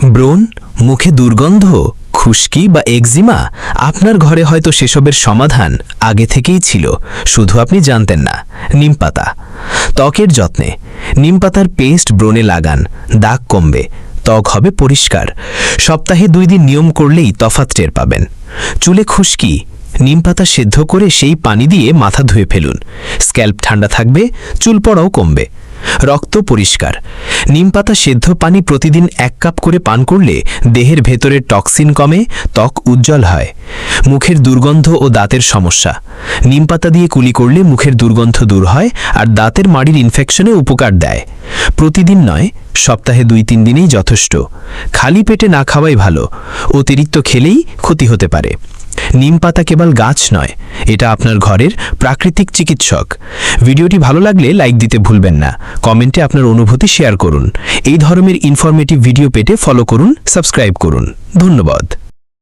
ব্রণ, মুখে দুর্গন্ধ, খুশকি বা একজিমা, আপনার ঘরে হয়তো সেসবের সমাধান আগে থেকেই ছিল, শুধু আপনি জানতেন না। নিমপাতা। ত্বকের যত্নে নিমপাতার পেস্ট ব্রণে লাগান, দাগ কমবে, ত্বক হবে পরিষ্কার। সপ্তাহে 2 দিন নিয়ম করলেই তফাৎ টের পাবেন। চুলে খুশকি, নিমপাতা সেদ্ধ করে সেই পানি দিয়ে মাথা ধুয়ে ফেলুন। স্ক্যাল্প ঠান্ডা থাকবে, চুল পড়াও কমবে। রক্ত পরিষ্কার, নিমপাতা সেদ্ধ পানি প্রতিদিন 1 কাপ করে পান করলে দেহের ভেতরের টক্সিন কমে, ত্বক উজ্জ্বল হয়। মুখের দুর্গন্ধ ও দাঁতের সমস্যা, নিমপাতা দিয়ে কুলি করলে মুখের দুর্গন্ধ দূর হয় আর দাঁতের মাড়ির ইনফেকশনে উপকার দেয়। প্রতিদিন নয়, সপ্তাহে 2-3 দিনেই যথেষ্ট। খালি পেটে না খাওয়াই ভালো, অতিরিক্ত খেলেই ক্ষতি হতে পারে। নিমপাতা কেবল গাছ নয়, এটা আপনার ঘরের প্রাকৃতিক চিকিৎসক। ভিডিওটি ভালো লাগলে লাইক দিতে ভুলবেন না, কমেন্টে আপনার অনুভূতি শেয়ার করুন। এই ধরনের ইনফরমেটিভ ভিডিও পেতে ফলো করুন, সাবস্ক্রাইব করুন। ধন্যবাদ।